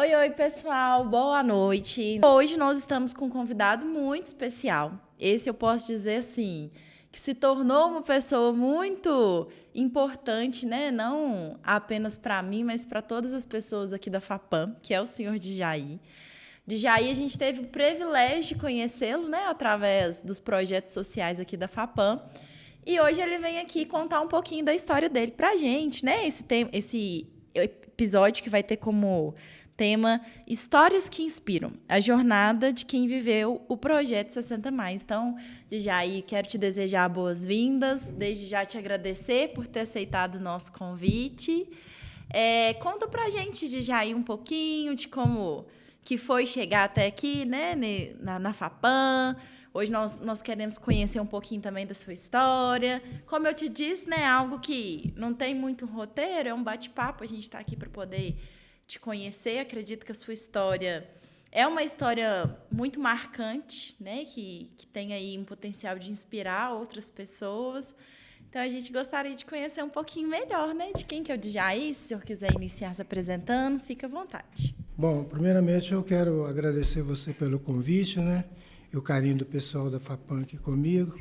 Oi, pessoal, boa noite. Hoje nós estamos com um convidado muito especial. Esse eu posso dizer assim, que se tornou uma pessoa muito importante, né? Não apenas para mim, mas para todas as pessoas aqui da FAPAM, que é o senhor Djaí. Djaí, a gente teve o privilégio de conhecê-lo, né, através dos projetos sociais aqui da FAPAM. E hoje ele vem aqui contar um pouquinho da história dele pra gente, né? Esse episódio que vai ter como tema Histórias que Inspiram, a jornada de quem viveu o Projeto 60 Mais. Então, Djaí, quero te desejar boas-vindas, desde já te agradecer por ter aceitado o nosso convite. Conta pra gente, Djaí, um pouquinho de como que foi chegar até aqui, né, na FAPAM. Hoje nós queremos conhecer um pouquinho também da sua história. Como eu te disse, né, algo que não tem muito roteiro, é um bate-papo, a gente está aqui para poder te conhecer. Acredito que a sua história é uma história muito marcante, né, que tem aí um potencial de inspirar outras pessoas. Então, a gente gostaria de conhecer um pouquinho melhor, né, de quem que é o Djaí. Se o senhor quiser iniciar se apresentando, fica à vontade. Bom, primeiramente eu quero agradecer você pelo convite, né, e o carinho do pessoal da FAPAM aqui comigo.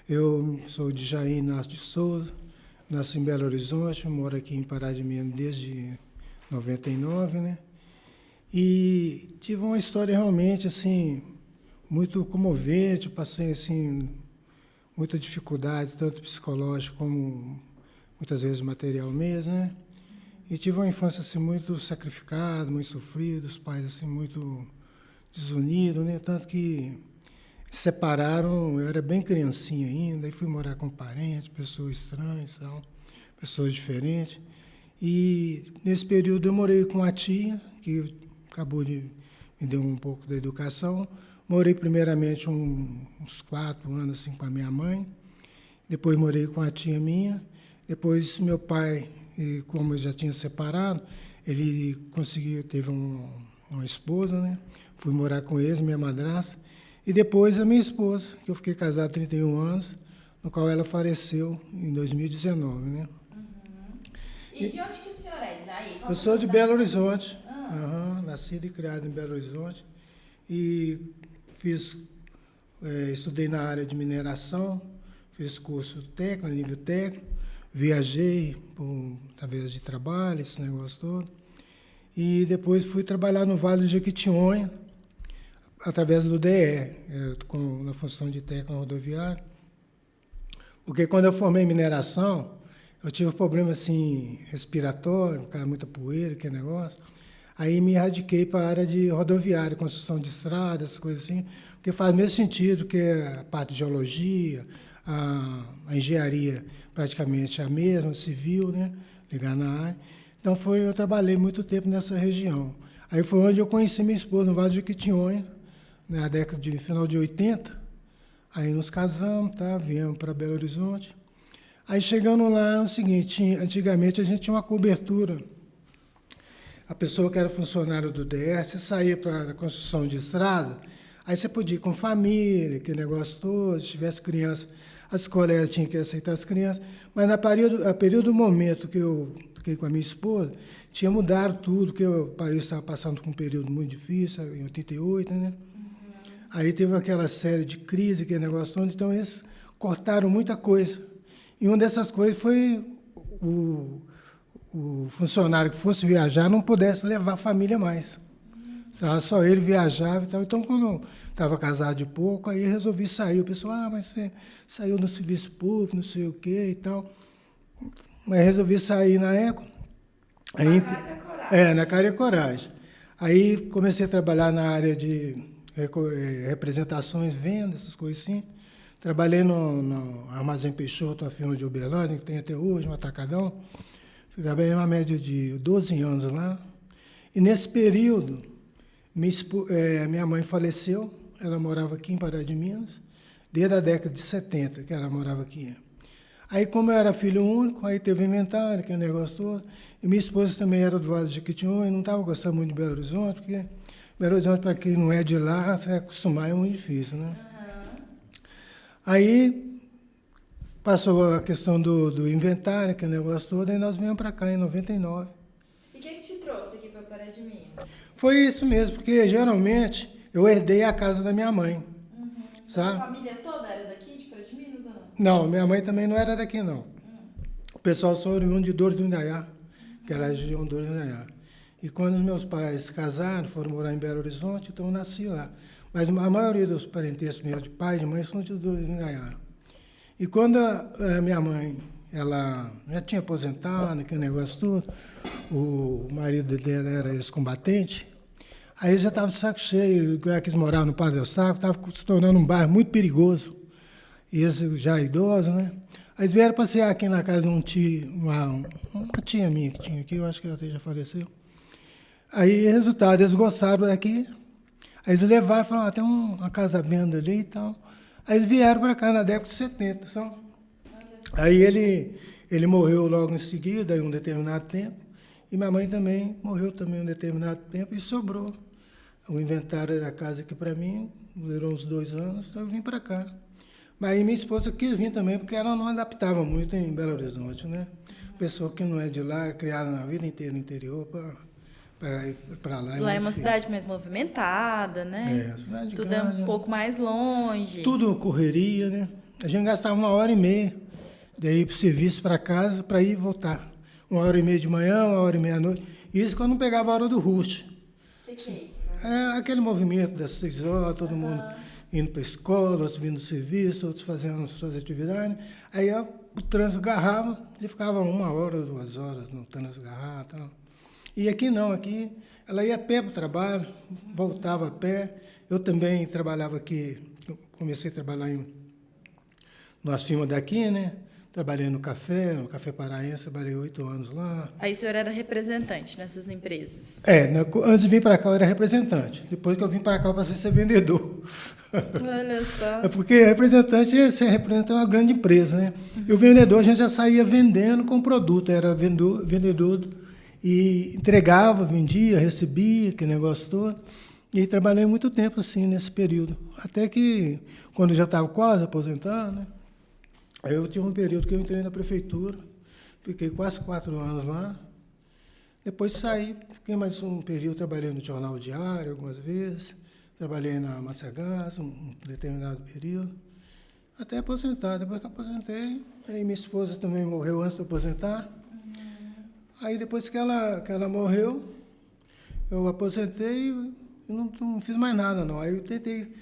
Eu sou Djaí Inácio de Souza, nasci em Belo Horizonte, moro aqui em Pará de Minas desde 99, né? E tive uma história realmente assim muito comovente, passei assim muita dificuldade, tanto psicológica como muitas vezes material mesmo, né? E tive uma infância assim muito sacrificada, muito sofrida, os pais assim muito desunidos, né? Tanto que se separaram, eu era bem criancinha ainda, e fui morar com parentes, pessoas estranhas, tal, pessoas diferentes. E nesse período eu morei com a tia, que acabou de me dar um pouco da educação. Morei primeiramente uns 4 anos assim, com a minha mãe. Depois morei com a tia minha. Depois meu pai, como eu já tinha separado, ele conseguiu, teve uma esposa, né? Fui morar com eles, minha madrasta. E depois a minha esposa, que eu fiquei casado há 31 anos, no qual ela faleceu em 2019, né? E de onde que o senhor é, Djaí? Eu sou de Belo Horizonte, nascido e criado em Belo Horizonte. E estudei na área de mineração, fiz curso técnico, nível técnico, viajei através de trabalho, esse negócio todo. E depois fui trabalhar no Vale do Jequitinhonha, através do DE, na função de técnico rodoviário. Porque quando eu formei em mineração, eu tive um problema assim, respiratório, caiu muita poeira, que negócio. Aí me radiquei para a área de rodoviária, construção de estradas, essas coisas assim, porque faz o mesmo sentido que a parte de geologia, a engenharia praticamente a mesma, civil, né, ligar na área. Então eu trabalhei muito tempo nessa região. Aí foi onde eu conheci minha esposa, no Vale do Jequitinhonha, na década de final de 80. Aí nos casamos, tá, viemos para Belo Horizonte. Aí chegando lá, é o seguinte, antigamente a gente tinha uma cobertura. A pessoa que era funcionário do DR, você saía para a construção de estrada, aí você podia ir com família, aquele negócio todo, se tivesse criança, as colegas tinham que aceitar as crianças, mas a período do momento que eu fiquei com a minha esposa, tinha mudado tudo, porque o país estava passando por um período muito difícil, em 88, né? Aí teve aquela série de crise, aquele negócio todo, então eles cortaram muita coisa. E uma dessas coisas foi o funcionário que fosse viajar não pudesse levar a família mais. Só ele viajava e tal. Então, quando eu estava casado de pouco, aí resolvi sair. O pessoal, mas você saiu no serviço público, não sei o quê e tal. Mas resolvi sair na época. Aí, na cara e coragem. Aí comecei a trabalhar na área de representações, vendas, essas coisas assim. Trabalhei no Armazém Peixoto, uma firma de Uberlândia, que tem até hoje, um atacadão. Trabalhei uma média de 12 anos lá. E nesse período, minha mãe faleceu, ela morava aqui em Pará de Minas, desde a década de 70 que ela morava aqui. Aí, como eu era filho único, aí teve inventário, aquele negócio todo. E minha esposa também era do Vale do Jequitinhonha, e não estava gostando muito de Belo Horizonte, porque Belo Horizonte, para quem não é de lá, se acostumar é muito difícil, né? Aí passou a questão do inventário, aquele negócio todo, e nós viemos para cá em 99. E o que te trouxe aqui para Pará de Minas? Foi isso mesmo, porque geralmente eu herdei a casa da minha mãe, sabe? Sua família toda era daqui, de Pará de Minas ou não? Não, minha mãe também não era daqui, não. O pessoal só oriundo de Dor do Indaiá, que era a região Dor do Indaiá. E quando os meus pais casaram, foram morar em Belo Horizonte, então eu nasci lá. Mas a maioria dos parentescos meus de pai e de mãe são de Dor do Indaiá. E quando a minha mãe, ela já tinha aposentado, aquele negócio tudo, o marido dela era ex-combatente, aí já estava de saco cheio, o lugar que eles moravam no Padre Eustáquio, estava se tornando um bairro muito perigoso. E eles já idosos, né? Aí eles vieram passear aqui na casa de um tio, uma tia minha que tinha aqui, eu acho que ela até já faleceu. Aí, resultado, eles gostaram daqui, aí eles levaram e falaram, tem uma casa à venda ali e tal. Aí eles vieram para cá na década de 70, sabe? Aí ele morreu logo em seguida, em um determinado tempo, e minha mãe também morreu também em um determinado tempo, e sobrou o inventário da casa aqui para mim, durou uns 2 anos, então eu vim para cá. Mas aí minha esposa quis vir também, porque ela não adaptava muito em Belo Horizonte, né? Pessoa que não é de lá, criada na vida inteira no interior, para ir para lá. Lá é uma cidade mais movimentada, né? É, cidade Tudo grande, é um pouco mais longe. tudo correria, né? A gente gastava 1h30, daí para o serviço, para casa, para ir e voltar. 1h30 de manhã, 1h30 à noite. Isso quando não pegava a hora do rush. O que é isso? É aquele movimento das 6 horas, todo mundo indo para a escola, outros vindo do serviço, outros fazendo suas atividades. Aí o trânsito agarrava e ficava 1 hora, 2 horas no trânsito agarrado. Tal. E aqui não, aqui ela ia a pé para o trabalho, voltava a pé. Eu também trabalhava aqui, comecei a trabalhar numa firma daqui, né? Trabalhei no Café Paraense, trabalhei 8 anos lá. Aí o senhor era representante nessas empresas? Antes de vir para cá eu era representante. Depois que eu vim para cá eu passei a ser vendedor. Olha só. É porque você representa uma grande empresa, né? E o vendedor, a gente já saía vendendo com produto, era vendedor e entregava, vendia, recebia, aquele negócio todo. E trabalhei muito tempo assim nesse período. Até que, quando eu já estava quase aposentado, né? Aí eu tinha um período que eu entrei na prefeitura, fiquei quase 4 anos lá. Depois saí, fiquei mais um período, trabalhei no Jornal Diário algumas vezes, trabalhei na Massagás um determinado período, até aposentar. Depois que aposentei, aí minha esposa também morreu antes de aposentar. Aí depois que ela morreu, eu aposentei e não fiz mais nada, não. Aí eu tentei,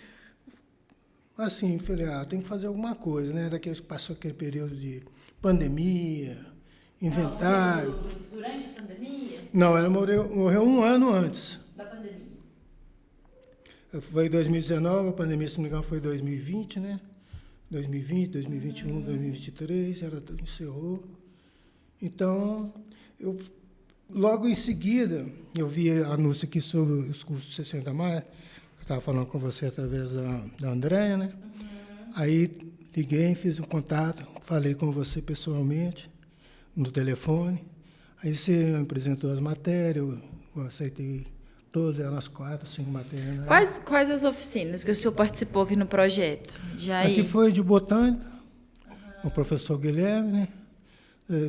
assim, falei, tem que fazer alguma coisa, né? Daqueles que passou aquele período de pandemia, inventário. Durante a pandemia? Não, ela morreu 1 ano antes. Da pandemia. Foi em 2019, a pandemia, se não me engano, foi 2020, né? 2020, 2021, 2023, ela encerrou. Então, logo em seguida, eu vi anúncio aqui sobre os cursos de 60 mais, que eu estava falando com você através da Andréia, né? Aí liguei, fiz um contato, falei com você pessoalmente, no telefone. Aí você me apresentou as matérias, eu aceitei todas, elas 4, 5 matérias. Né? Quais as oficinas que o senhor participou aqui no projeto? Aqui foi de botânica, com o professor Guilherme, né?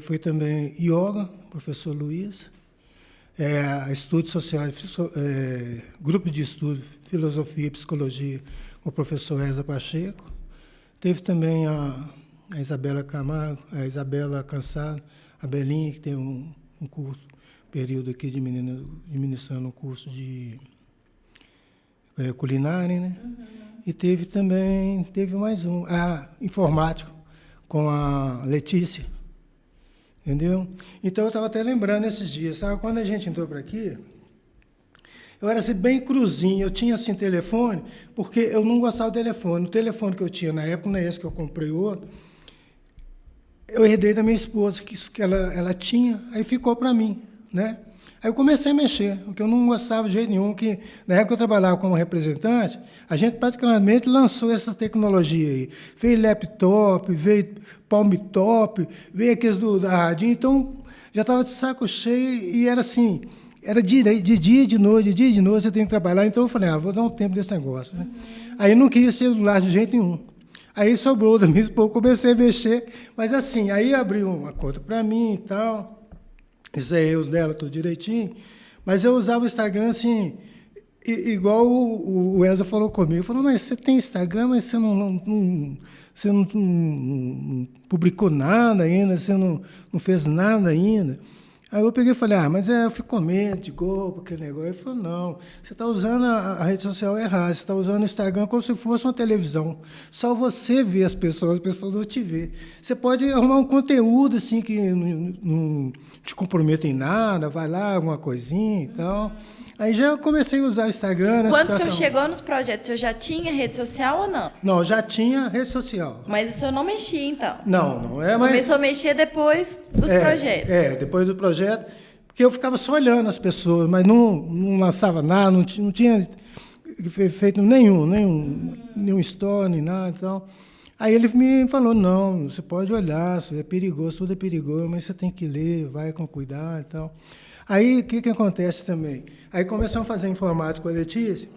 Foi também yoga, professor Luiz, estudos sociais, grupo de estudo, filosofia e psicologia, com o professor Eza Pacheco. Teve também a Isabela Camargo, a Isabela Cansado, a Belinha, que teve um curso, período aqui de ministrando um curso de culinária, né? E teve mais um, informático, com a Letícia. Entendeu? Então, eu estava até lembrando esses dias, sabe? Quando a gente entrou para aqui, eu era assim, bem cruzinho, eu tinha assim telefone, porque eu não gostava do telefone. O telefone que eu tinha na época, não é esse que eu comprei outro, eu herdei da minha esposa, que ela tinha, aí ficou para mim, né? Aí eu comecei a mexer, porque eu não gostava de jeito nenhum, que na época que eu trabalhava como representante, a gente praticamente lançou essa tecnologia aí. Veio laptop, veio palm top, veio aqueles da rádio, então já estava de saco cheio e era assim, era de dia e de noite, você tem que trabalhar, então eu falei, vou dar um tempo desse negócio, né? Aí não queria celular de jeito nenhum. Aí sobrou da minha esposa, comecei a mexer, mas assim, aí abri uma conta para mim e tal, os dela tudo direitinho, Mas eu usava o Instagram assim, igual o Wesley falou comigo. Falou, mas você tem Instagram, mas você não publicou nada ainda, você não fez nada ainda. Aí eu peguei e falei, mas eu fico com medo de golpe, aquele negócio. Ele falou, não, você está usando a rede social errada, você está usando o Instagram como se fosse uma televisão. Só você vê as pessoas não te vê. Você pode arrumar um conteúdo assim que não te comprometa em nada, vai lá, alguma coisinha e tal. Aí já comecei a usar o Instagram. Quando o senhor chegou nos projetos, o senhor já tinha rede social ou não? Não, já tinha rede social. Mas o senhor não mexia, então? Não é. Mas começou a mexer depois dos projetos? Depois do projeto, porque eu ficava só olhando as pessoas, mas não lançava nada, não tinha feito nenhum story, nem nada e tal. Aí ele me falou, não, você pode olhar, é perigoso, tudo é perigoso, mas você tem que ler, vai com cuidado e tal. Aí, o que acontece também? Aí começamos a fazer informática com a Letícia,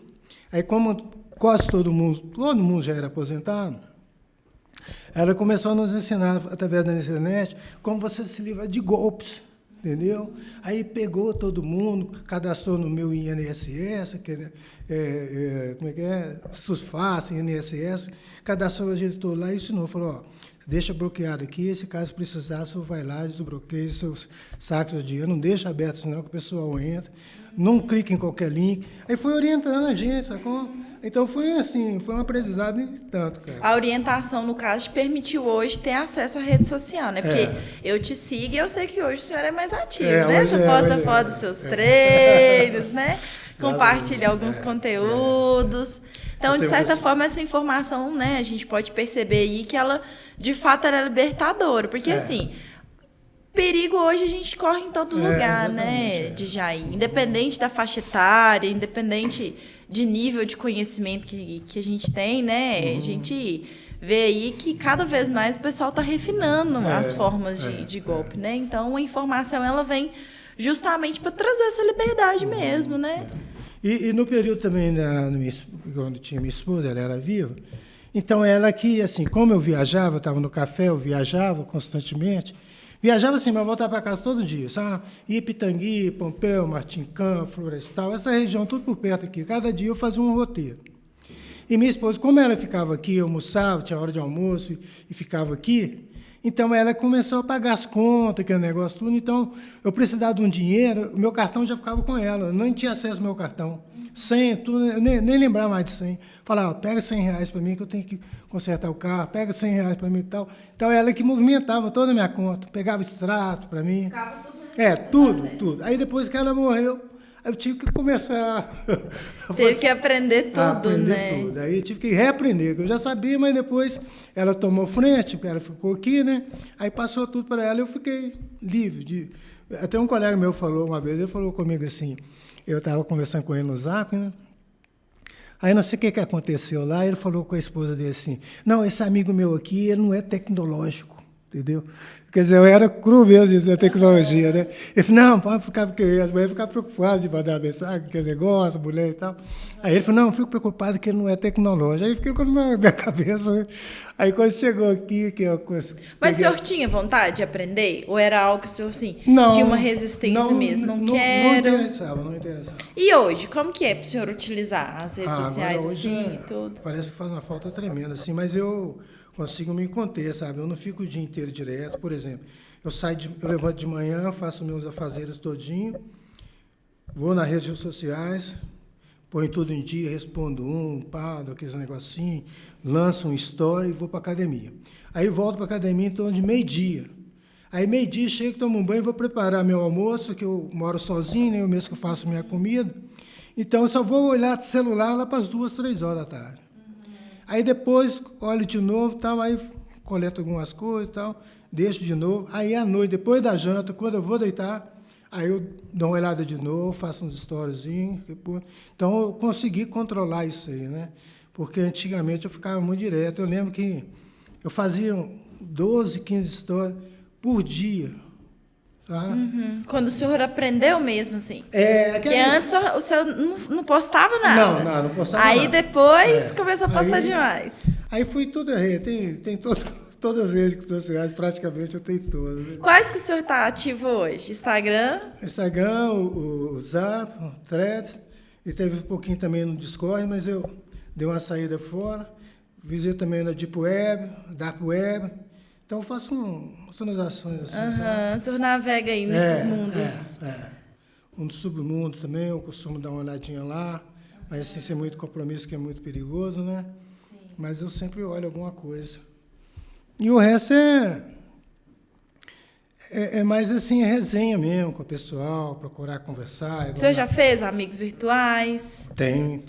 aí como quase todo mundo já era aposentado, ela começou a nos ensinar, através da internet, como você se livra de golpes, entendeu? Aí pegou todo mundo, cadastrou no meu INSS, como é que é? SUSFAS, INSS, cadastrou a gente todo lá e ensinou, falou, deixa bloqueado aqui, se caso precisar, você vai lá, desbloqueia seus sacos de dinheiro, não deixa aberto, senão que o pessoal entra, não clique em qualquer link. Aí foi orientando a gente, sacou? Então foi assim, foi um aprendizado e tanto, cara. A orientação, no caso, te permitiu hoje ter acesso à rede social, né? Porque eu te sigo e eu sei que hoje o senhor é mais ativo, né? Você posta foto dos seus treinos, né? Compartilha alguns conteúdos. Então, de certa forma, essa informação, né, a gente pode perceber aí que ela, de fato, ela é libertadora. Porque, assim, perigo hoje a gente corre em todo lugar, né, Djaí? Independente da faixa etária, independente de nível de conhecimento que a gente tem, né? A gente vê aí que cada vez mais o pessoal está refinando as formas de golpe, né? Então, a informação, ela vem justamente para trazer essa liberdade mesmo, né? E no período também, quando tinha minha esposa, ela era viva, então ela que, assim, como eu viajava, eu estava no café, eu viajava constantemente, viajava assim, mas voltava para casa todo dia, sabe? Ia Pitangui, Pompéu, Martim Campos, Florestal, essa região, tudo por perto aqui. Cada dia eu fazia um roteiro. E minha esposa, como ela ficava aqui, eu almoçava, tinha hora de almoço e ficava aqui, então ela começou a pagar as contas, aquele negócio tudo. Então, eu precisava de um dinheiro, o meu cartão já ficava com ela, eu não tinha acesso ao meu cartão. 100, tudo, eu nem lembrava mais de 100. Falava, pega R$100 para mim que eu tenho que consertar o carro, pega R$100 para mim e tal. Então, ela que movimentava toda a minha conta, pegava extrato para mim. Ficava tudo. Tudo. Aí, depois que ela morreu, eu tive que começar... Teve que aprender tudo, né? Tudo. Aí eu tive que reaprender, que eu já sabia, mas depois ela tomou frente, porque ela ficou aqui, né? Aí passou tudo para ela e eu fiquei livre. Até um colega meu falou uma vez, ele falou comigo assim, eu estava conversando com ele no Zap, né? Aí não sei o que aconteceu lá, ele falou com a esposa dele assim, não, esse amigo meu aqui, ele não é tecnológico, entendeu? Quer dizer, eu era cru mesmo da tecnologia, né? Ele falou, não, pode ficar, porque as mulheres ficam preocupadas de mandar mensagem, que negócio, mulher e tal. Aí ele falou, não, eu fico preocupado que ele não é tecnológico. Aí fiquei na minha cabeça, né? Aí quando chegou aqui, que eu... Mas o senhor tinha vontade de aprender? Ou era algo que o senhor, assim, tinha uma resistência mesmo? Não quero... Não interessava. E hoje, como que é para o senhor utilizar as redes sociais, hoje, assim, e tudo? Parece que faz uma falta tremenda, assim, mas eu consigo me conter, sabe? Eu não fico o dia inteiro direto. Por exemplo, eu levanto de manhã, faço meus afazeres todinho, vou nas redes sociais, ponho tudo em dia, respondo aqueles negocinhos, lanço um story e vou para a academia. Aí volto para a academia em torno de meio-dia. Aí meio-dia chego, tomo um banho, vou preparar meu almoço, que eu moro sozinho, né? Eu mesmo que eu faço minha comida. Então, eu só vou olhar o celular lá para as 2, 3 horas da tarde. Aí depois olho de novo, tal, aí coleto algumas coisas, tal, deixo de novo. Aí à noite, depois da janta, quando eu vou deitar, aí eu dou uma olhada de novo, faço uns storyzinhos. Então eu consegui controlar isso aí, né? Porque antigamente eu ficava muito direto. Eu lembro que eu fazia 12, 15 stories por dia. Tá? Quando o senhor aprendeu mesmo, assim? Porque antes o senhor não postava nada. Não postava aí nada. Depois começou a postar demais. Aí fui tudo, tem todas as redes sociais, praticamente eu tenho todas. Né? Quais que o senhor está ativo hoje? Instagram? Instagram, o Zap, o Threads, e teve um pouquinho também no Discord, mas eu dei uma saída fora. Visei também na Deep Web, Dark Web. Então eu faço umas ações assim. O senhor navega aí nesses mundos. Um submundo também, eu costumo dar uma olhadinha lá, mas sem ser muito compromisso, que é muito perigoso, né? Sim. Mas eu sempre olho alguma coisa. E o resto é mais assim, resenha mesmo com o pessoal, procurar conversar. O senhor já fez amigos virtuais? Tem.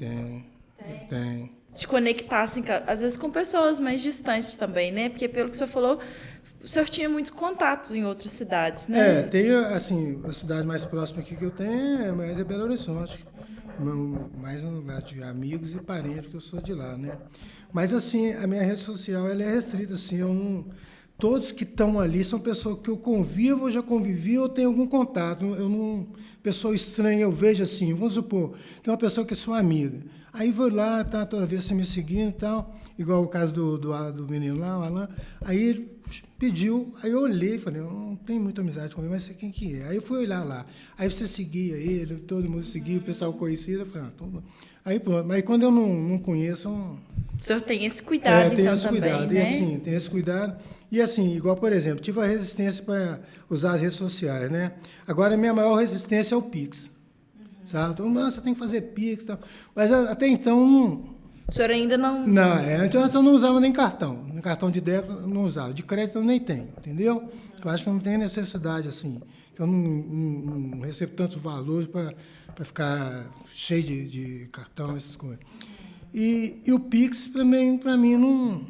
De conectar, assim, às vezes com pessoas mais distantes também, né? Porque pelo que o senhor falou, o senhor tinha muitos contatos em outras cidades, né? Tem, assim, a cidade mais próxima aqui que eu tenho é Belo Horizonte. Mais um lugar de amigos e parentes, porque eu sou de lá, né? Mas, assim, a minha rede social, ela é restrita, assim, todos que estão ali são pessoas que eu convivo, eu já convivi, ou tenho algum contato. Pessoa estranha, eu vejo assim, vamos supor, tem uma pessoa que é sua amiga. Aí vou lá, tá, toda vez você me seguindo e tal, igual o caso do menino lá, o Alan. Aí ele pediu, aí eu olhei e falei, eu não tenho muita amizade com ele, mas sei quem que é. Aí eu fui olhar lá. Aí você seguia ele, todo mundo seguia, o pessoal conhecido, eu falei, aí pronto. Mas quando eu não conheço... O senhor tem esse cuidado, tem então, esse também, cuidado. né? E assim, tem esse cuidado. E assim, igual, por exemplo, tive a resistência para usar as redes sociais, né? Agora, a minha maior resistência é o Pix. Sabe? Então, você tem que fazer Pix e tal. Mas até então... O senhor ainda não... Não, antes eu não usava nem cartão. Cartão de débito eu não usava. De crédito eu nem tenho, entendeu? Eu acho que não tem necessidade, assim. Que eu não recebo tantos valores para ficar cheio de cartão, essas coisas. E o Pix, para mim não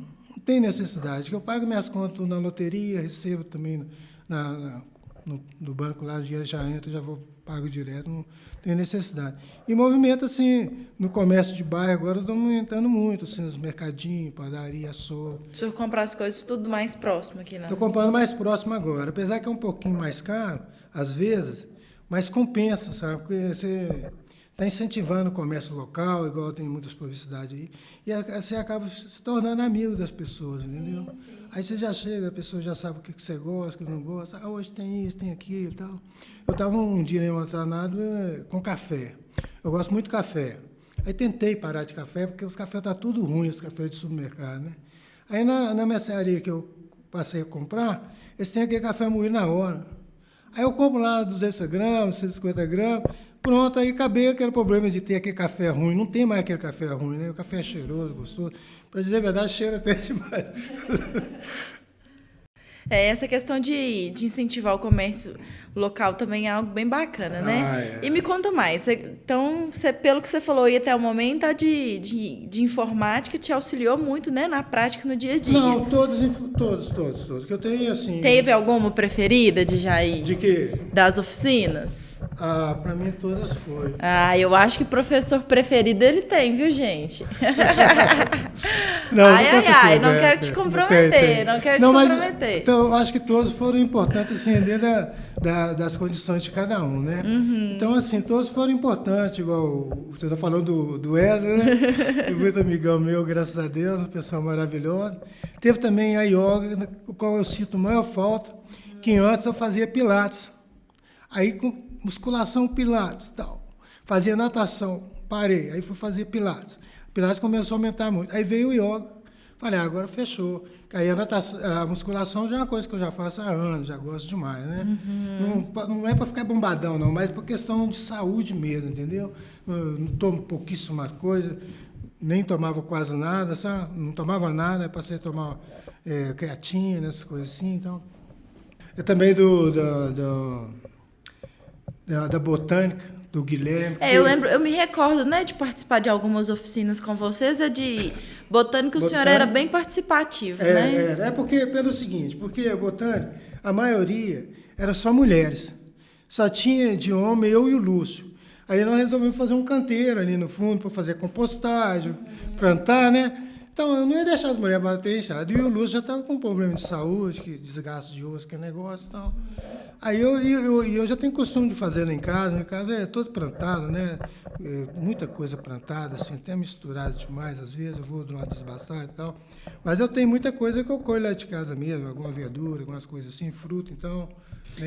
tem necessidade. Eu pago minhas contas na loteria, recebo também no banco lá, o dinheiro já entra, já pago direto, não tem necessidade. E movimento, assim, no comércio de bairro, agora eu estou aumentando muito, assim, nos mercadinhos, padaria, açougue. O senhor compra as coisas tudo mais próximo aqui, né? Estou comprando mais próximo agora, apesar que é um pouquinho mais caro, às vezes, mas compensa, sabe? Porque você está incentivando o comércio local, igual tem muitas publicidades aí, e você acaba se tornando amigo das pessoas, entendeu? Sim. Aí você já chega, a pessoa já sabe o que você gosta, o que não gosta. Hoje tem isso, tem aquilo e tal. Eu estava um dia em Matranado com café. Eu gosto muito de café. Aí tentei parar de café, porque os cafés estão tudo ruins, os cafés de supermercado, né? Aí na mercearia que eu passei a comprar, eles têm aquele café moído na hora. Aí eu compro lá 200 gramas, 150 gramas, pronto, aí acabei aquele problema de ter aquele café ruim. Não tem mais aquele café ruim, né? O café é cheiroso, gostoso. Para dizer a verdade, cheira até demais. Essa questão de incentivar o comércio local também é algo bem bacana, né? E me conta mais. Então, pelo que você falou aí até o momento, a de informática te auxiliou muito, né, na prática, no dia a dia. Não, todos. Que eu tenho, assim... Teve alguma preferida de Jair? De quê? Das oficinas? Para mim todas foram. Eu acho que professor preferido ele tem, viu, gente? Não, não quero te comprometer, não quero te comprometer. Então, eu acho que todos foram importantes, assim, dentro das condições de cada um, né? Uhum. Então, assim, todos foram importantes, igual você está falando do Wesley, né? Muito amigão meu, graças a Deus, uma pessoa maravilhosa. Teve também a yoga, o qual eu sinto maior falta, que antes eu fazia pilates. Aí, com musculação, pilates, tal. Fazia natação, parei, aí fui fazer pilates. Pilates começou a aumentar muito. Aí veio o yoga. Falei, agora fechou. Aí a musculação já é uma coisa que eu já faço há anos, já gosto demais, né? Uhum. Não é para ficar bombadão, não, mas por questão de saúde mesmo, entendeu? Eu não tomo pouquíssima coisa, nem tomava quase nada, sabe? Não tomava nada, passei a tomar creatina, essas coisas assim, então... Eu também da botânica, do Guilherme. Eu me recordo, né, de participar de algumas oficinas com vocês, de botânica o senhor era bem participativo, né? É porque, pelo seguinte, porque a botânica, a maioria era só mulheres. Só tinha de homem eu e o Lúcio. Aí nós resolvemos fazer um canteiro ali no fundo para fazer compostagem, plantar, né? Então, eu não ia deixar as mulheres bater enxada. E o Lúcio já estava com problema de saúde, desgaste de osso, que negócio e tal. Aí eu já tenho costume de fazer lá em casa. Minha casa é todo plantado, né? Muita coisa plantada, assim, até misturado demais, às vezes eu vou dar uma desbastada e tal. Mas eu tenho muita coisa que eu colho lá de casa mesmo, alguma verdura, algumas coisas assim, fruta, então...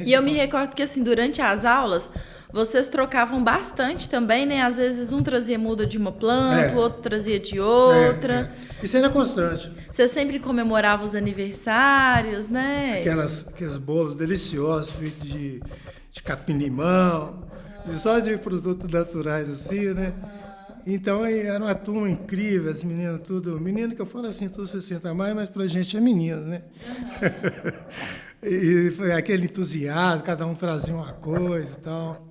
E eu me recordo que, assim, durante as aulas, vocês trocavam bastante também, né? Às vezes um trazia muda de uma planta, o outro trazia de outra. Isso era constante. Você sempre comemorava os aniversários, né? Aqueles bolos deliciosos, feitos de capim-limão, só de produtos naturais, assim, né? Então, era uma turma incrível, as meninas tudo... Menino que eu falo assim, tudo 60 a mais, mas pra gente é menino, né? E foi aquele entusiasmo, cada um trazia uma coisa e tal.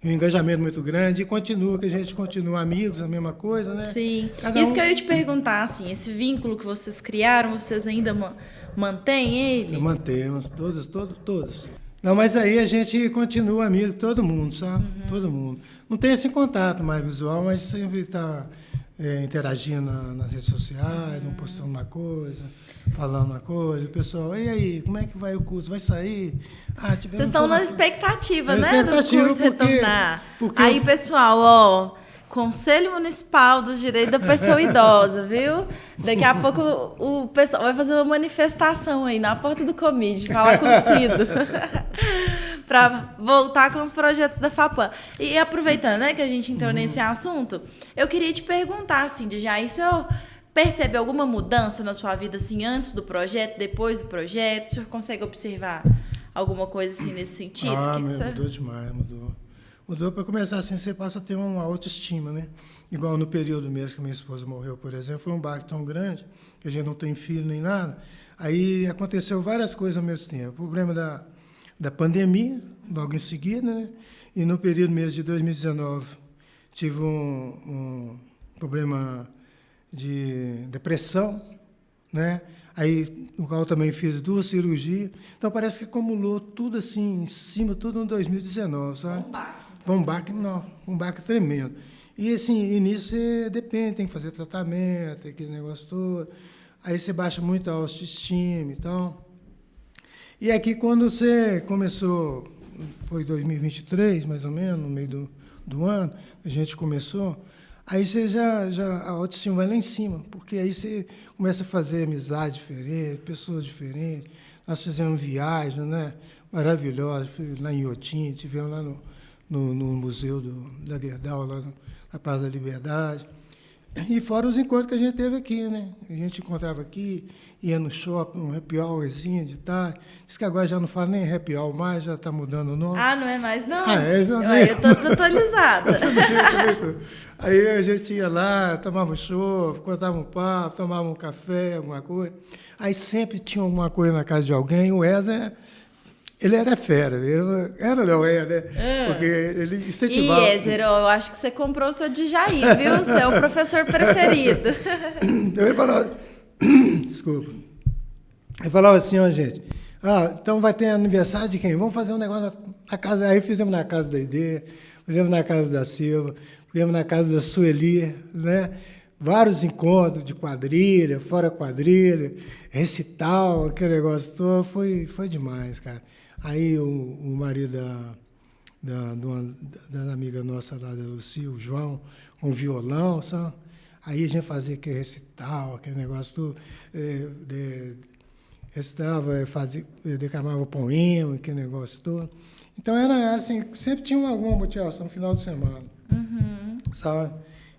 E um engajamento muito grande. E continua, que a gente continua amigos, a mesma coisa, né? Sim. Isso que eu ia te perguntar, assim, esse vínculo que vocês criaram, vocês ainda mantêm ele? Mantemos, todos. Não, mas aí a gente continua amigo, todo mundo, sabe? Todo mundo. Não tem esse contato mais visual, mas sempre está interagindo nas redes sociais, um postando uma coisa, falando uma coisa. O pessoal, e aí, como é que vai o curso? Vai sair? Vocês estão na expectativa, né, do curso retornar. Porque aí, pessoal, ó, Conselho Municipal dos Direitos da Pessoa Idosa, viu? Daqui a pouco o pessoal vai fazer uma manifestação aí na porta do Comid, falar com o Cido, para voltar com os projetos da FAPAM. E aproveitando, né, que a gente entrou nesse assunto, eu queria te perguntar, assim, de já isso, percebe alguma mudança na sua vida, assim, antes do projeto, depois do projeto? O senhor consegue observar alguma coisa, assim, nesse sentido? Mudou demais, Mudou para começar assim, você passa a ter uma autoestima, né? Igual no período mesmo que minha esposa morreu, por exemplo, foi um baque tão grande, que a gente não tem filho nem nada, aí aconteceu várias coisas ao mesmo tempo. O problema da pandemia, logo em seguida, né? E no período mesmo de 2019, tive um problema de depressão, né? Aí, o qual também fiz 2 cirurgias. Então, parece que acumulou tudo assim, em cima, tudo em 2019, sabe? Um baque tremendo. E, assim, nisso você depende, tem que fazer tratamento, aquele negócio todo. Aí você baixa muito a autoestima e tal. E aqui, quando você começou, foi 2023, mais ou menos, no meio do ano, a gente começou... Aí você já a autoestima vai lá em cima, porque aí você começa a fazer amizade diferente, pessoas diferentes. Nós fizemos viagens, né, maravilhosas, lá em Iotim, tivemos lá no Museu da Gerdau, lá na Praça da Liberdade. E fora os encontros que a gente teve aqui, né? A gente encontrava aqui, ia no shopping, um happy hourzinho de tarde. Diz que agora já não fala nem happy hour mais, já está mudando o nome. Ah, não é mais não? Eu estou desatualizada. Aí a gente ia lá, tomava um chopp, contava um papo, tomava um café, alguma coisa. Aí sempre tinha alguma coisa na casa de alguém. O Wesley, ele era fera, não é, né? Porque ele incentivava... E, Ézer, eu acho que você comprou o seu Djaí, viu? Você é o professor preferido. Ele falava... Desculpa. Ele falava assim, ó, gente, então vai ter aniversário de quem? Vamos fazer um negócio na casa... Aí fizemos na casa da Idê, fizemos na casa da Silva, fizemos na casa da Sueli, né? Vários encontros de quadrilha, fora quadrilha, recital, aquele negócio todo, foi demais, cara. Aí o marido da amiga nossa lá, da Lucia, o João, com violão, sabe? Aí a gente fazia aquele recital, aquele negócio todo, recitava, declamava poema, aquele negócio todo. Então era assim, sempre tinha alguma motivação no final de semana, sabe?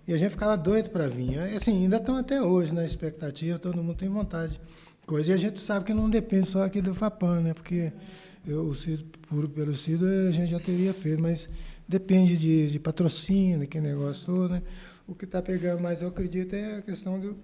E a gente ficava doido para vir. Assim, ainda estão até hoje na expectativa, todo mundo tem vontade. Coisa, e a gente sabe que não depende só aqui do FAPAM, né? Porque pelo CIDO a gente já teria feito, mas depende de patrocínio, aquele negócio todo, né? O que está pegando mais, eu acredito, é a questão do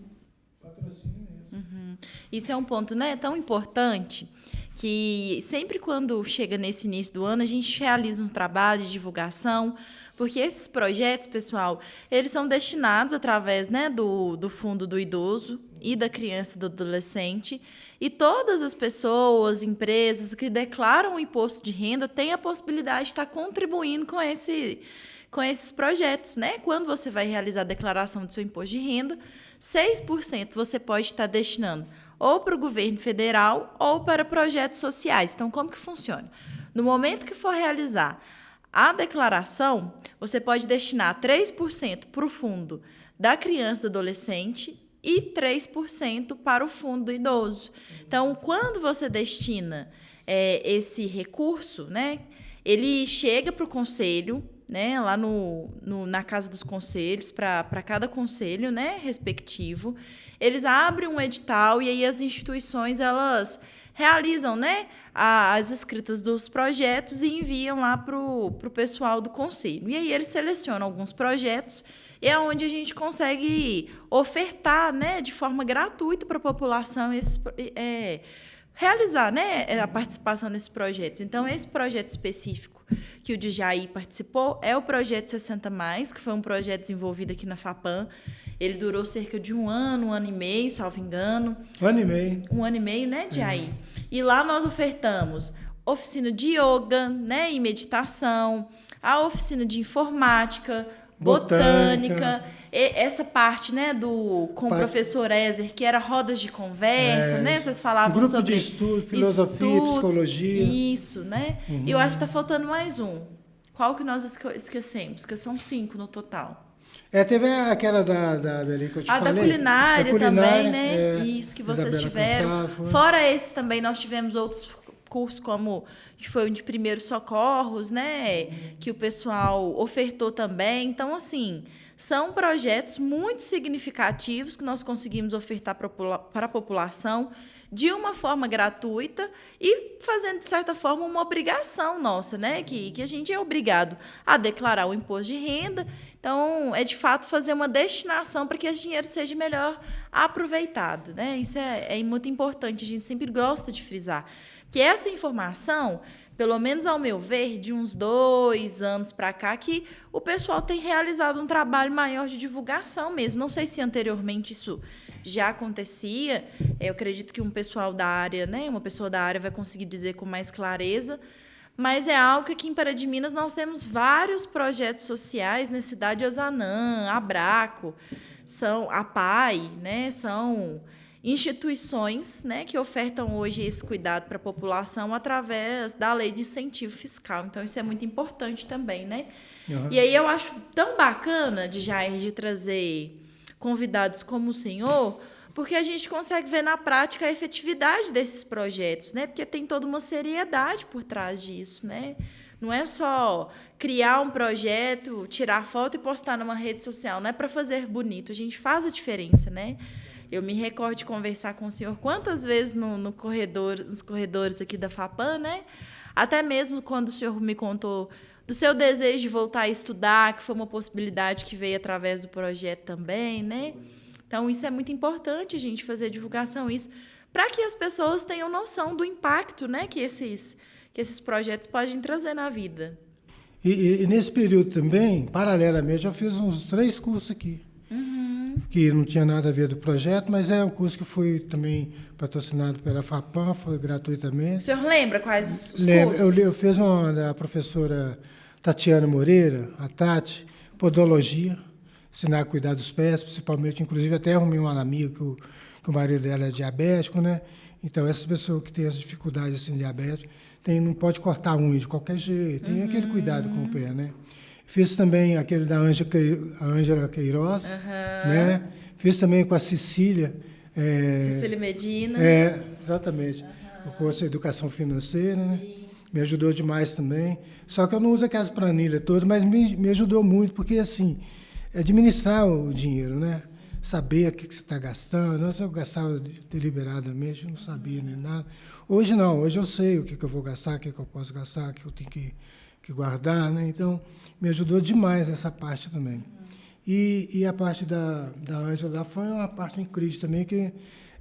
patrocínio mesmo. Isso é um ponto, né, tão importante que sempre quando chega nesse início do ano, a gente realiza um trabalho de divulgação, porque esses projetos, pessoal, eles são destinados através, né, do Fundo do Idoso e da Criança e do Adolescente, e todas as pessoas, empresas que declaram o imposto de renda têm a possibilidade de estar contribuindo com esses projetos, né? Quando você vai realizar a declaração do seu imposto de renda, 6% você pode estar destinando ou para o governo federal ou para projetos sociais. Então, como que funciona? No momento que for realizar a declaração, você pode destinar 3% para o fundo da criança e do adolescente e 3% para o fundo do idoso. Então, quando você destina esse recurso, né, ele chega para o conselho, né, lá na Casa dos Conselhos, para cada conselho, né, respectivo. Eles abrem um edital e aí as instituições elas realizam, né, as escritas dos projetos e enviam lá para o pessoal do conselho. E aí eles selecionam alguns projetos e é onde a gente consegue ofertar, né, de forma gratuita para a população realizar, né, a participação nesses projetos. Então, esse projeto específico que o Djaí participou é o Projeto 60+, que foi um projeto desenvolvido aqui na FAPAM. Ele durou cerca de um ano e meio, salvo engano. 1 ano e meio. 1 ano e meio, né, Djaí? E lá nós ofertamos oficina de yoga, né, e meditação, a oficina de informática, botânica, essa parte, né, com o professor Ezer, que era rodas de conversa, né? Vocês falavam grupo sobre de estudo, filosofia, psicologia. Isso, né? E eu acho que está faltando mais um. Qual que nós esquecemos? Porque são 5 no total. Teve aquela da ali que eu te falei. Da culinária também, né? Isso que vocês Isabela tiveram. Cassafo. Fora esse também, nós tivemos outros cursos, como que foi o de primeiros socorros, né? Que o pessoal ofertou também. Então, assim, são projetos muito significativos que nós conseguimos ofertar para a população de uma forma gratuita e fazendo, de certa forma, uma obrigação nossa, né? Que a gente é obrigado a declarar o imposto de renda. Então, é, de fato, fazer uma destinação para que esse dinheiro seja melhor aproveitado, né? Isso é muito importante, a gente sempre gosta de frisar. Que essa informação, pelo menos ao meu ver, de uns 2 anos para cá, que o pessoal tem realizado um trabalho maior de divulgação mesmo. Não sei se anteriormente isso já acontecia. Eu acredito que um pessoal da área, né, uma pessoa da área vai conseguir dizer com mais clareza. Mas é algo que aqui em Pará de Minas nós temos vários projetos sociais na cidade de Ozanam, Abraco, a PAI, né, são instituições, né, que ofertam hoje esse cuidado para a população através da lei de incentivo fiscal. Então, isso é muito importante também, né? Uhum. E aí eu acho tão bacana, Jair, de trazer convidados como o senhor, porque a gente consegue ver na prática a efetividade desses projetos, né? Porque tem toda uma seriedade por trás disso, né? Não é só criar um projeto, tirar foto e postar numa rede social, não é para fazer bonito, a gente faz a diferença, né? Eu me recordo de conversar com o senhor quantas vezes nos corredores aqui da FAPAM, né? Até mesmo quando o senhor me contou do seu desejo de voltar a estudar, que foi uma possibilidade que veio através do projeto também, né? Então, isso é muito importante, a gente fazer divulgação isso, para que as pessoas tenham noção do impacto, né, que esses projetos podem trazer na vida. E nesse período também, paralelamente, eu fiz uns 3 cursos aqui. Que não tinha nada a ver do projeto, mas é um curso que foi também patrocinado pela FAPAM, foi gratuitamente. O senhor lembra quais os Lembro. cursos? Eu fiz uma da professora Tatiana Moreira, a Tati, podologia, ensinar a cuidar dos pés, principalmente, inclusive até arrumei uma amiga que o marido dela é diabético, né? Então, essas pessoas que têm as dificuldades assim, diabéticas, não pode cortar a unha de qualquer jeito, tem aquele cuidado com o pé, né? Fiz também aquele da Ângela Queiroz, né? Fiz também com a Cecília. Cecília Medina. Exatamente. O curso de Educação Financeira, né? Me ajudou demais também. Só que eu não uso aquelas planilhas todas, mas me ajudou muito, porque, assim, administrar o dinheiro, né? Saber o que você está gastando. Antes eu gastava deliberadamente, eu não sabia nem nada. Hoje não, hoje eu sei o que eu vou gastar, o que eu posso gastar, o que eu tenho que guardar, né? Então, me ajudou demais essa parte também. E a parte da Ângela lá foi uma parte incrível também, que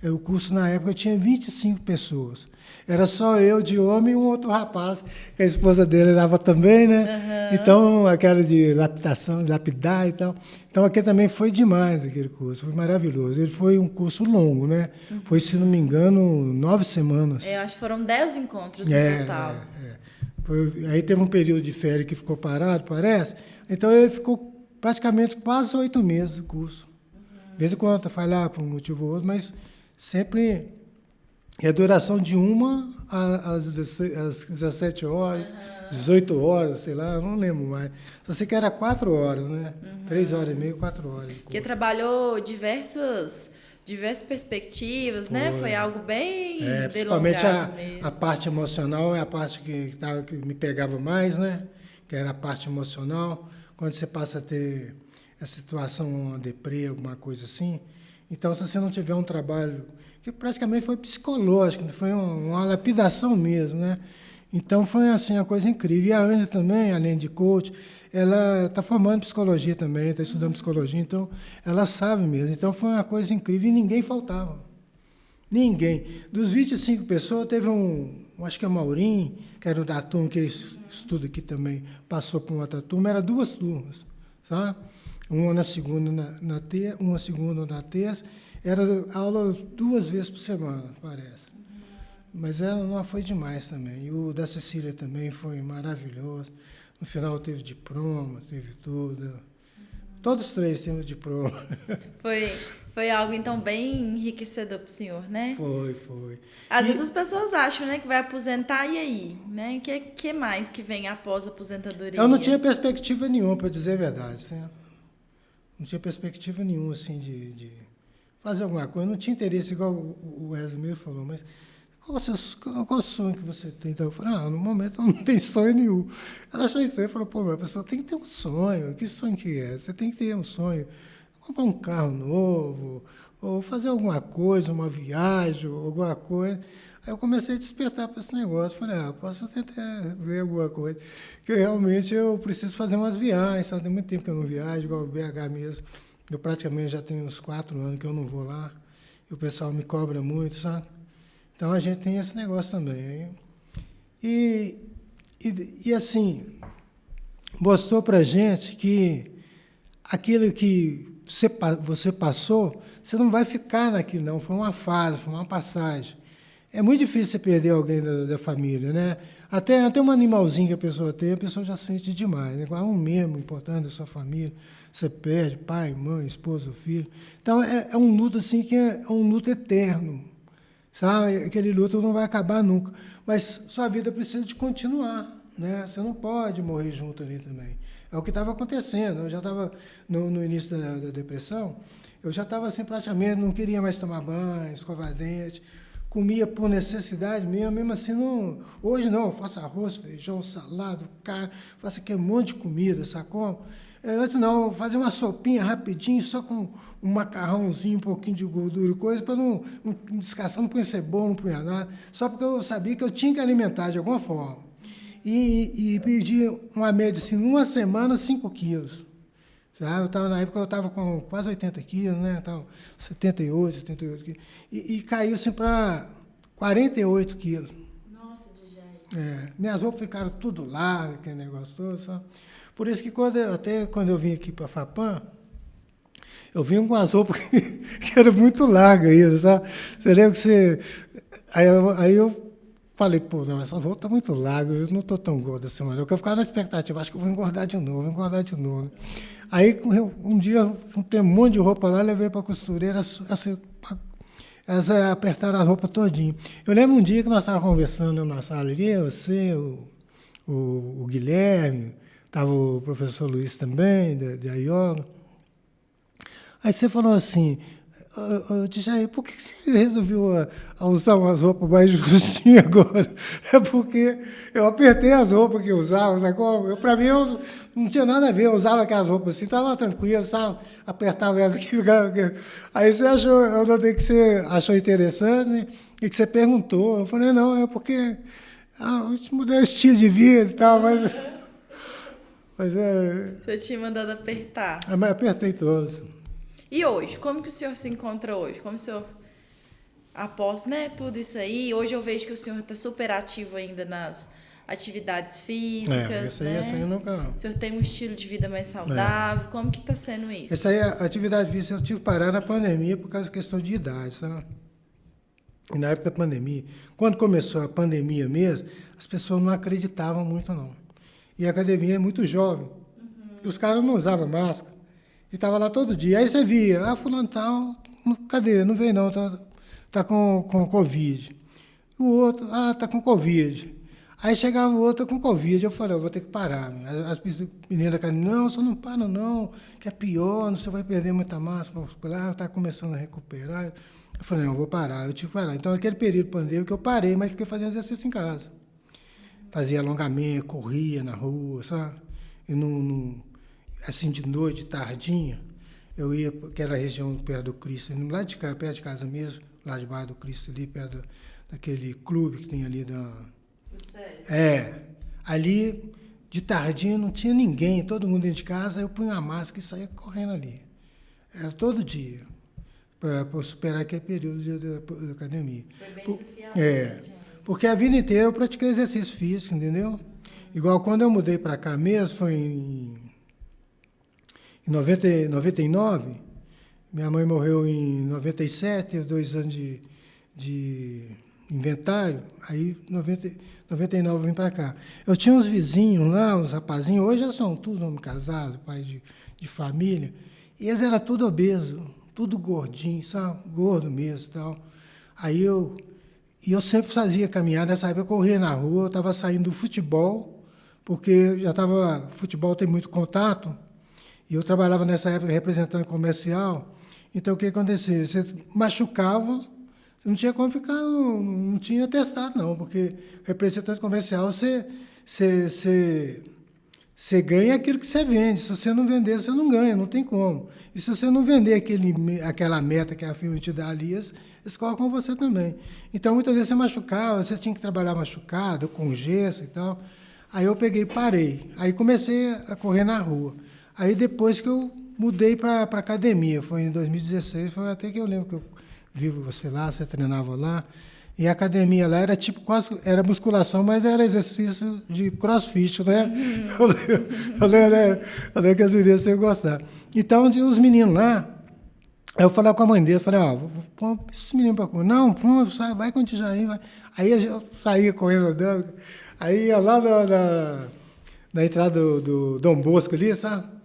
o curso na época tinha 25 pessoas. Era só eu de homem e um outro rapaz, que a esposa dele dava também, né? Então, aquela de lapidação, lapidar e tal. Então, aqui também foi demais aquele curso, foi maravilhoso. Ele foi um curso longo, né? Foi, se não me engano, 9 semanas. Eu acho que foram 10 encontros no total. Aí teve um período de férias que ficou parado, parece. Então, ele ficou praticamente quase 8 meses o curso. De vez em quando falhava por um motivo ou outro, mas sempre E a duração de 1 às 17 horas, 18 horas, sei lá, eu não lembro mais. Só sei que era 4 horas, né? 3 horas e meia, 4 horas. Porque trabalhou diversas perspectivas, né? Foi algo bem principalmente delongado mesmo. a parte emocional é a parte que me pegava mais, né? Que era a parte emocional. Quando você passa a ter a situação, uma deprê, alguma coisa assim. Então, se você não tiver um trabalho que praticamente foi psicológico, foi uma lapidação mesmo, né? Então, foi assim, uma coisa incrível. E a Ângela também, além de coach, ela está formando psicologia também, está estudando psicologia, então ela sabe mesmo. Então, foi uma coisa incrível e ninguém faltava. Ninguém. Dos 25 pessoas, teve acho que é o Maurinho, que era da turma que estuda aqui também, passou para uma outra turma, eram 2 turmas, tá? Uma na segunda, uma segunda na terça, era aula 2 vezes por semana, parece. Mas ela não foi demais também. E o da Cecília também foi maravilhoso. No final teve diploma, teve tudo. Todos os 3 temos diploma. Foi algo, então, bem enriquecedor para o senhor, né? Foi. Às vezes as pessoas acham, né, que vai aposentar e aí, né? Que mais que vem após a aposentadoria? Eu não tinha perspectiva nenhuma, para dizer a verdade, certo? Não tinha perspectiva nenhuma, assim, de fazer alguma coisa. Não tinha interesse, igual o Wesley mesmo falou, mas qual o sonho que você tem? Então eu falei, no momento eu não tenho sonho nenhum. Ela achou isso aí e falou, a pessoa tem que ter um sonho. Que sonho que é? Você tem que ter um sonho. Comprar um carro novo, ou fazer alguma coisa, uma viagem, ou alguma coisa. Aí eu comecei a despertar para esse negócio. Falei, posso tentar ver alguma coisa. Que realmente eu preciso fazer umas viagens, sabe? Tem muito tempo que eu não viajo, igual o BH mesmo. Eu praticamente já tenho uns 4 anos que eu não vou lá. E o pessoal me cobra muito, sabe? Então, a gente tem esse negócio também. E assim, mostrou para a gente que aquilo que você passou, você não vai ficar naquilo, não. Foi uma fase, foi uma passagem. É muito difícil você perder alguém da família, né? Até um animalzinho que a pessoa tem, a pessoa já sente demais. Né? Um membro importante da sua família, você perde pai, mãe, esposa, filho. Então, é um luto assim, que é um luto eterno. Sabe? Aquele luto não vai acabar nunca. Mas sua vida precisa de continuar. Né? Você não pode morrer junto ali também. É o que estava acontecendo. Eu já estava no início da depressão, eu já estava assim praticamente, não queria mais tomar banho, escovar dente, comia por necessidade mesmo assim, não, hoje não, eu faço arroz, feijão, salada, carne, faço aquele monte de comida, sacou? Antes não, eu fazia uma sopinha rapidinho, só com um macarrãozinho, um pouquinho de gordura e coisa, para não descascar, não punha cebola, não punha nada, só porque eu sabia que eu tinha que alimentar de alguma forma. E perdi uma média, assim, numa semana, 5 quilos. Sabe? Na época eu estava com quase 80 quilos, né? Então, 78 quilos. E caiu assim para 48 quilos. Nossa, de jeito. Minhas roupas ficaram tudo largas, aquele negócio todo. Sabe? Por isso que quando eu vim aqui para a FAPAM, eu vim com as roupas que eram muito largas ainda, sabe? Você lembra que você... Aí eu falei, não, essa roupa está muito larga, eu não estou tão gorda assim, mas eu ficava na expectativa, acho que eu vou engordar de novo. Aí, um dia, juntei um monte de roupa lá, levei para a costureira, elas apertaram a roupa todinha. Eu lembro um dia que nós estávamos conversando na sala ali, você, o Guilherme, estava o professor Luiz também, de Aiola. Aí você falou assim, Djair, por que você resolveu usar umas roupas mais justinhas agora? É porque eu apertei as roupas que eu usava, sacou? Para mim, não tinha nada a ver, eu usava aquelas roupas assim, estava tranquilo, sabe? Apertava elas aqui. Aí você achou, eu notei que você achou interessante, né? E que você perguntou. Eu falei, não, é porque eu mudei o estilo de vida e tal, mas Você tinha mandado apertar. Mas apertei todos. E hoje, como que o senhor se encontra hoje? Como o senhor, após, né, tudo isso aí, hoje eu vejo que o senhor está super ativo ainda nas atividades físicas, né? Essa aí eu nunca... O senhor tem um estilo de vida mais saudável, como que está sendo isso? Essa aí, a atividade física, eu tive que parar na pandemia por causa da questão de idade, sabe? E na época da pandemia, quando começou a pandemia mesmo, as pessoas não acreditavam muito, não. E a academia é muito jovem, e os caras não usavam máscara. E estava lá todo dia. Aí você via, fulano tal, cadê? Não veio não, tá com Covid. O outro, tá com Covid. Aí chegava o outro com Covid, eu falei, eu vou ter que parar. As meninas da academia, não, você não para não, que é pior, você vai perder muita massa muscular, está começando a recuperar. Eu falei, não, eu vou parar, eu tive que parar. Então, naquele período pandêmico, eu parei, mas fiquei fazendo exercício em casa. Fazia alongamento, corria na rua, sabe? E assim, de noite, tardinha, eu ia para aquela região perto do Cristo, lá de cá, perto de casa mesmo, lá debaixo do Cristo, ali perto daquele clube que tem ali da... ali de tardinha não tinha ninguém, todo mundo dentro de casa, eu punha a máscara e saía correndo ali. Era todo dia, para superar aquele período de academia. Foi bem desafiador. Porque a vida inteira eu pratiquei exercício físico, entendeu? Igual quando eu mudei para cá mesmo, foi em 99, minha mãe morreu em 97, teve 2 anos de inventário, aí em 99 eu vim para cá. Eu tinha uns vizinhos lá, uns rapazinhos, hoje já são tudo homem casado, pai de família, e eles eram tudo obesos, tudo gordinho, sabe? Gordo mesmo e tal. Aí eu sempre fazia caminhada, nessa época eu corria na rua, eu estava saindo do futebol, porque futebol tem muito contato, e eu trabalhava nessa época representando comercial, então o que acontecia? Você machucava, você não tinha como ficar, não tinha testado não, porque representante comercial você ganha aquilo que você vende, se você não vender, você não ganha, não tem como. E se você não vender aquela meta que a firma te dá ali, eles colocam você também. Então, muitas vezes você machucava, você tinha que trabalhar machucado, com gesso e tal. Aí eu peguei e parei. Aí comecei a correr na rua. Aí depois que eu mudei para a academia, foi em 2016, foi até que eu lembro que eu vi você lá, você treinava lá. E a academia lá era tipo quase, era musculação, mas era exercício de crossfit, né? Eu lembro que as meninas iam gostar. Então, os meninos lá, eu falava com a mãe dele, eu falei, vou pôr esses meninos para correr. Não, pronto, vai com o Tijaí, vai. Aí eu saía correndo, andando. Aí ia lá na entrada do Dom Bosco ali, sabe?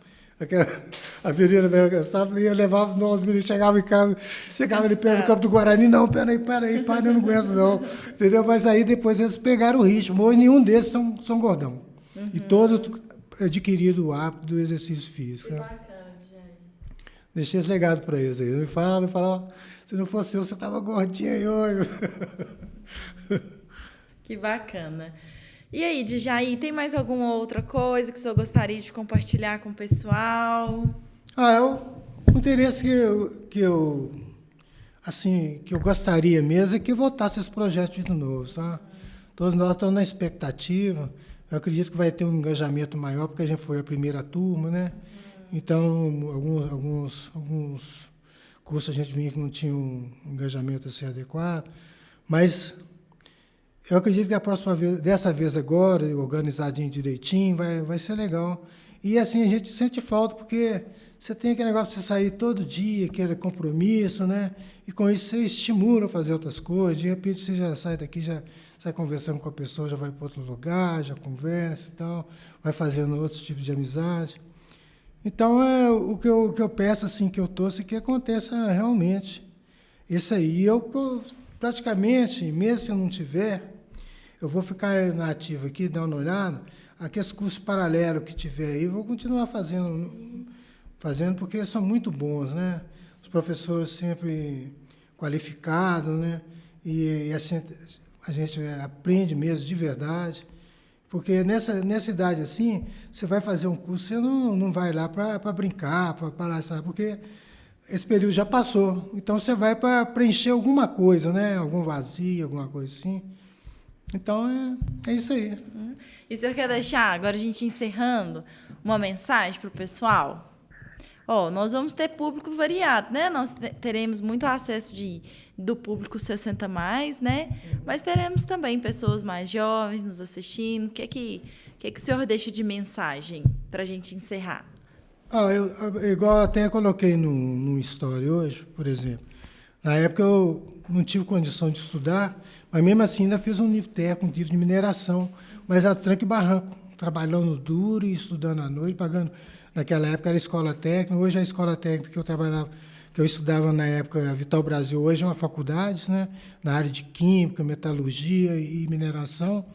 A menina, sabe, ia levar os meninos, chegavam em casa, chegava ali perto do campo do Guarani, não, peraí, eu não aguento não, entendeu? Mas aí depois eles pegaram o ritmo, hoje nenhum desses são gordão. E todos adquiriram o hábito do exercício físico. Que né? bacana, gente. Deixei esse legado para eles aí, me fala, se não fosse eu, você estava gordinho aí hoje. Que bacana. E aí, Djaí, tem mais alguma outra coisa que o senhor gostaria de compartilhar com o pessoal? O interesse que eu gostaria mesmo é que voltasse esse projeto de novo, sabe? Todos nós estamos na expectativa. Eu acredito que vai ter um engajamento maior, porque a gente foi a primeira turma, né? Então, alguns cursos a gente vinha que não tinha um engajamento assim adequado, mas eu acredito que a próxima vez, dessa vez agora, organizadinho direitinho, vai ser legal. E assim, a gente sente falta, porque você tem aquele negócio de você sair todo dia, aquele compromisso, né? E com isso você estimula a fazer outras coisas. De repente você já sai daqui, já sai conversando com a pessoa, já vai para outro lugar, já conversa e tal, vai fazendo outros tipos de amizade. Então, o que eu peço, assim, que eu torço, é que aconteça realmente isso aí. E eu, praticamente, mesmo se eu não tiver, eu vou ficar na ativa aqui, dar uma olhada, aqueles cursos paralelos que tiver aí, eu vou continuar fazendo porque são muito bons, né? Os professores sempre qualificados, né? E assim, a gente aprende mesmo de verdade. Porque nessa idade assim, você vai fazer um curso, você não vai lá para brincar, para lá, sabe? Porque esse período já passou. Então, você vai para preencher alguma coisa, né? Algum vazio, alguma coisa assim. Então, é isso aí. E o senhor quer deixar, agora a gente encerrando, uma mensagem para o pessoal? Nós vamos ter público variado, né? Nós teremos muito acesso do público 60+, né? Mas teremos também pessoas mais jovens nos assistindo. O que o senhor deixa de mensagem para a gente encerrar? Igual até coloquei no story hoje, por exemplo. Na época eu não tive condição de estudar, mas mesmo assim ainda fiz um nível técnico, um nível de mineração, mas a tranco e barranco, trabalhando duro e estudando à noite, pagando. Naquela época era escola técnica, hoje a escola técnica que eu trabalhava, que eu estudava na época, a Vital Brasil hoje é uma faculdade, né, na área de química, metalurgia e mineração.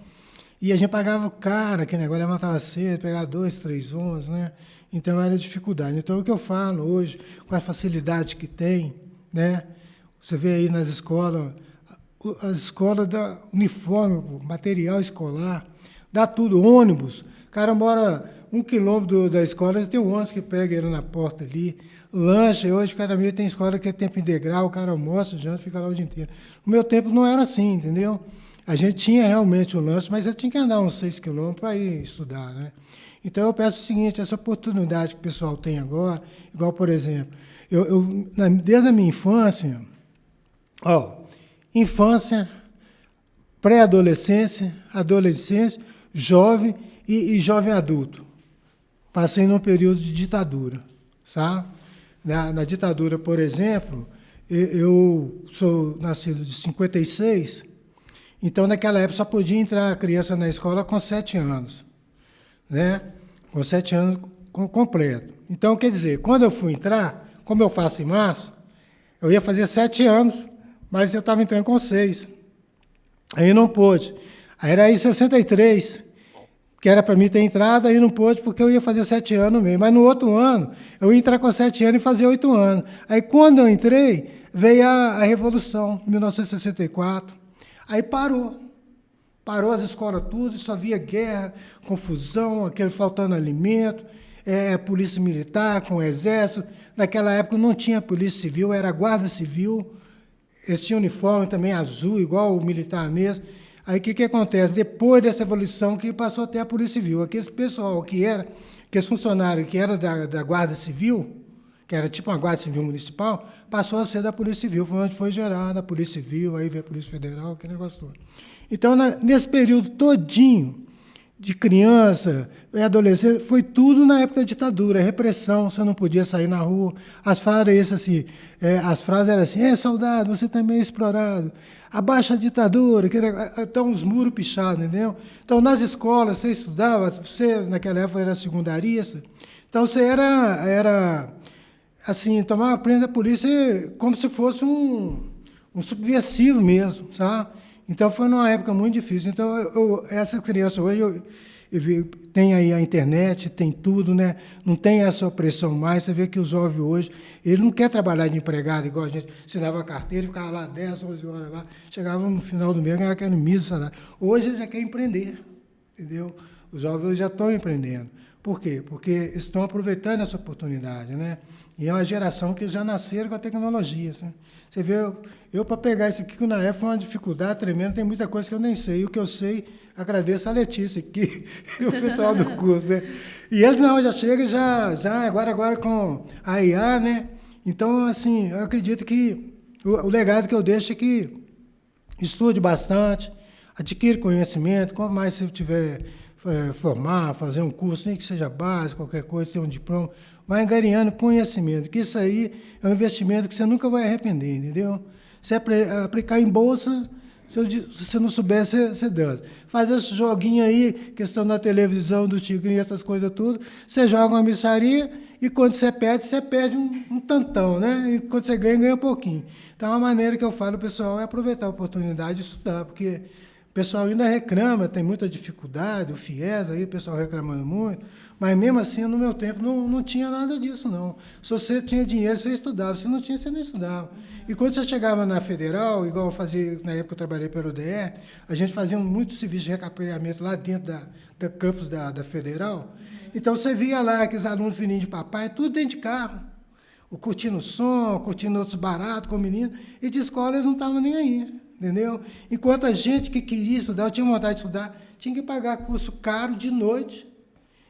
E a gente pagava caro, aquele negócio, levantava cedo, pegava 2, 3 ônibus, né? Então era dificuldade. Então o que eu falo hoje, com a facilidade que tem, né? Você vê aí nas escolas, as escolas dão uniforme, material escolar, dá tudo, ônibus. O cara mora 1 quilômetro da escola, tem um ônibus que pega ele na porta ali. Lanche, hoje cada meio tem escola que é tempo integral, o cara almoça, janta, fica lá o dia inteiro. No meu tempo não era assim, entendeu? A gente tinha realmente o lanche, mas eu tinha que andar uns 6 quilômetros para ir estudar, né? Então eu peço o seguinte, essa oportunidade que o pessoal tem agora, igual, por exemplo, desde a minha infância, infância, pré-adolescência, adolescência, jovem e jovem adulto. Passei num período de ditadura, sabe? Na ditadura, por exemplo, eu sou nascido de 56, então naquela época só podia entrar a criança na escola com 7 anos, né? Com 7 anos completo. Então, quer dizer, quando eu fui entrar, como eu faço em março, eu ia fazer 7 anos, mas eu estava entrando com 6. Aí não pôde. Aí era em 63, que era para mim ter entrado, aí não pôde porque eu ia fazer 7 anos mesmo. Mas no outro ano, eu ia entrar com 7 anos e fazer 8 anos. Aí quando eu entrei, veio a Revolução, em 1964. Aí parou. Parou as escolas tudo, só havia guerra, confusão, aquele faltando alimento, polícia militar com o exército. Naquela época não tinha polícia civil, era a guarda civil. Eles tinham uniforme também azul, igual o militar mesmo. Aí o que acontece? Depois dessa evolução que passou até a Polícia Civil. Aquele pessoal aqueles funcionários que era da Guarda Civil, que era tipo uma Guarda Civil Municipal, passou a ser da Polícia Civil. Foi onde foi gerada a Polícia Civil, aí veio a Polícia Federal, aquele negócio todo. Então, nesse período todinho de criança e adolescente, foi tudo na época da ditadura, repressão, você não podia sair na rua. As frases eram assim, soldado, você também é explorado, abaixa a ditadura, então os muros pichados, entendeu? Então, nas escolas, você estudava, você naquela época era secundarista, então você era assim, tomava prenda da polícia como se fosse um subversivo mesmo, sabe? Então, foi numa época muito difícil. Então, essas crianças hoje, tem aí a internet, tem tudo, né? Não tem essa opressão mais. Você vê que o jovem hoje, ele não quer trabalhar de empregado, igual a gente assinava a carteira, ficava lá 10, 11 horas lá, chegava no final do mês, ganhava aquele mísero salário. Hoje, eles já querem empreender, entendeu? Os jovens já estão empreendendo. Por quê? Porque estão aproveitando essa oportunidade, né? E é uma geração que já nasceram com a tecnologia, assim. Você vê, eu para pegar isso aqui, que na época foi uma dificuldade tremenda, tem muita coisa que eu nem sei. E o que eu sei, agradeço a Letícia aqui, e o pessoal do curso, né? E eles não, já chega, agora com a IA, né? Então, assim, eu acredito que o legado que eu deixo é que estude bastante, adquire conhecimento, quanto mais você tiver formar, fazer um curso, nem que seja básico, qualquer coisa, ter um diploma, vai angariando conhecimento, que isso aí é um investimento que você nunca vai arrepender, entendeu? Se aplicar em bolsa, se você não souber, você dança. Faz esse joguinho aí, questão da televisão, do tigrinho, essas coisas tudo, você joga uma miçaria e quando você perde um tantão, né? E quando você ganha um pouquinho. Então, a maneira que eu falo, pessoal, é aproveitar a oportunidade de estudar, porque o pessoal ainda reclama, tem muita dificuldade, o FIES aí, o pessoal reclamando muito, mas mesmo assim, no meu tempo, não tinha nada disso, não. Se você tinha dinheiro, você estudava, se não tinha, você não estudava. E quando você chegava na Federal, igual eu fazia, na época que eu trabalhei pelo UDR, a gente fazia muito serviço de recapeamento lá dentro da campus da Federal, então você via lá aqueles alunos fininhos de papai, tudo dentro de carro, curtindo o som, curtindo outros baratos com o menino, e de escola eles não estavam nem aí. Entendeu? Enquanto a gente que queria estudar, eu tinha vontade de estudar, tinha que pagar curso caro de noite.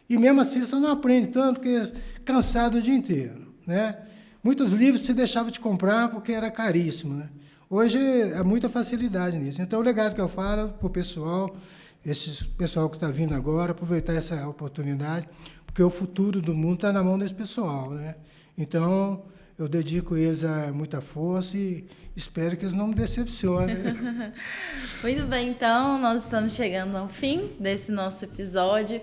E mesmo assim você não aprende tanto, porque cansado o dia inteiro, né? Muitos livros se deixavam de comprar porque era caríssimo, né? Hoje é muita facilidade nisso. Então, o legado que eu falo para o pessoal, esse pessoal que está vindo agora, aproveitar essa oportunidade, porque o futuro do mundo está na mão desse pessoal, né? Então, eu dedico eles a muita força e espero que eles não me decepcionem. Muito bem, então, nós estamos chegando ao fim desse nosso episódio.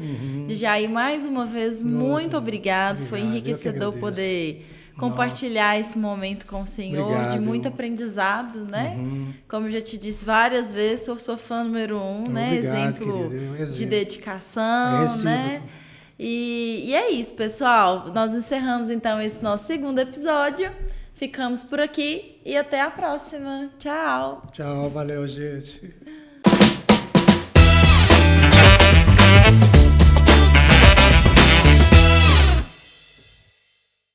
Djair, mais uma vez, muito obrigado. Foi enriquecedor poder compartilhar esse momento com o senhor, Obrigado. de muito aprendizado, né? Como eu já te disse várias vezes, sou sua fã número 1, né? Obrigado, Exemplo querido. de dedicação, né? Recíproco. E é isso, pessoal. Nós encerramos então esse nosso segundo episódio. Ficamos por aqui e até a próxima. Tchau! Tchau, valeu, gente.